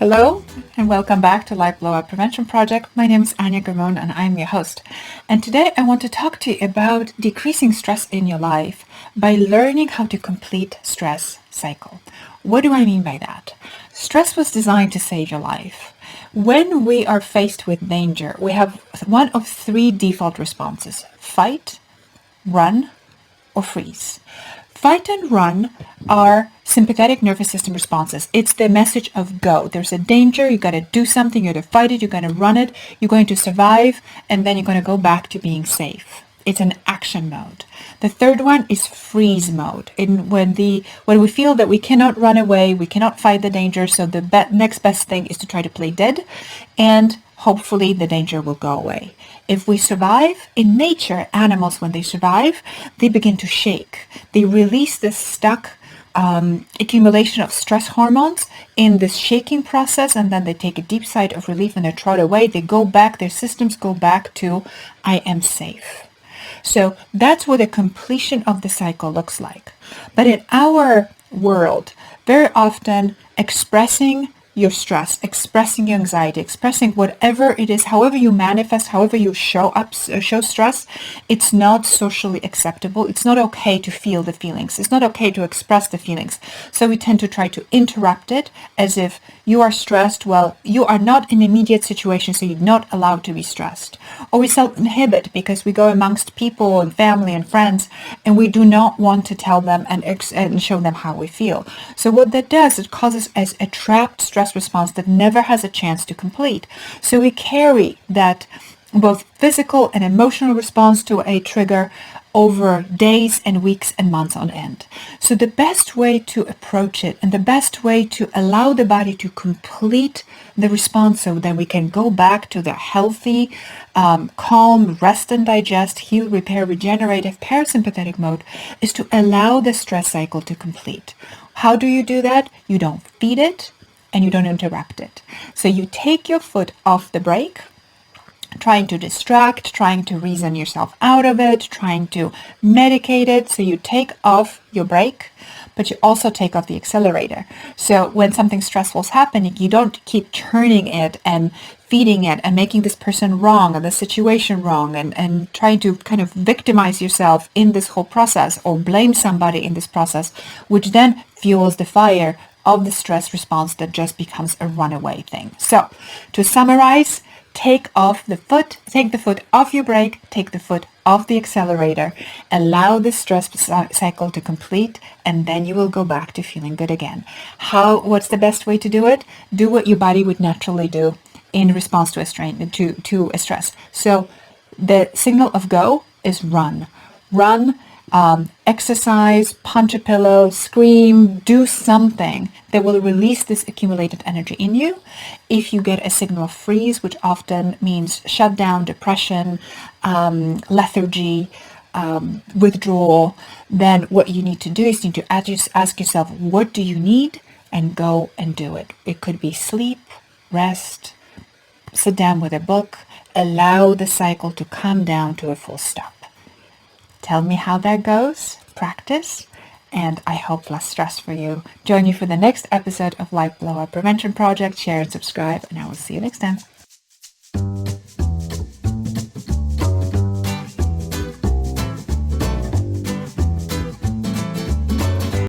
Hello and welcome back to Life Blowout Prevention Project. My name is Ania Grimone and I'm your host. And today I want to talk to you about decreasing stress in your life by learning how to complete stress cycle. What do I mean by that? Stress was designed to save your life. When we are faced with danger, we have one of three default responses: fight, run, or freeze. Fight and run are sympathetic nervous system responses. It's the message of go. There's a danger, you got to do something, you're going to fight it, you're going to run it, you're going to survive, and then you're going to go back to being safe. It's an action mode. The third one is freeze mode. When we feel that we cannot run away, we cannot fight the danger, so the next best thing is to try to play dead, and hopefully the danger will go away. If we survive, in nature, animals, when they survive, they begin to shake. They release this stuck accumulation of stress hormones in this shaking process, and then they take a deep sigh of relief and they trot away. They go back, their systems go back to, I am safe. So that's what a completion of the cycle looks like. But in our world, very often expressing your stress, expressing your anxiety, expressing whatever it is, however you manifest, however you show stress, it's not socially acceptable. It's not okay to feel the feelings. It's not okay to express the feelings. So we tend to try to interrupt it as if you are stressed. Well, you are not in an immediate situation, so you're not allowed to be stressed. Or we self-inhibit because we go amongst people and family and friends, and we do not want to tell them and show them how we feel. So what that does, it causes as a trapped stress response that never has a chance to complete. So we carry that both physical and emotional response to a trigger over days and weeks and months on end. So the best way to approach it and the best way to allow the body to complete the response so that we can go back to the healthy, calm, rest and digest, heal, repair, regenerative, parasympathetic mode is to allow the stress cycle to complete. How do you do that? You don't feed it and you don't interrupt it. So you take your foot off the brake, trying to distract, trying to reason yourself out of it, trying to medicate it. So you take off your brake, but you also take off the accelerator. So when something stressful is happening, you don't keep turning it and feeding it and making this person wrong and the situation wrong and trying to kind of victimize yourself in this whole process or blame somebody in this process, which then fuels the fire of the stress response that just becomes a runaway thing. So to summarize, take the foot off your brake, take the foot off the accelerator, allow the stress cycle to complete, and then you will go back to feeling good again. What's the best way to do it? Do what your body would naturally do in response to a stress. So the signal of go is run. Exercise, punch a pillow, scream, do something that will release this accumulated energy in you. If you get a signal of freeze, which often means shutdown, depression, lethargy, withdrawal, then what you need to do is you need to ask yourself, what do you need? And go and do it. It could be sleep, rest, sit down with a book, allow the cycle to come down to a full stop. Tell me how that goes, practice, and I hope less stress for you. Join you for the next episode of Life Blowout Prevention Project. Share and subscribe, and I will see you next time.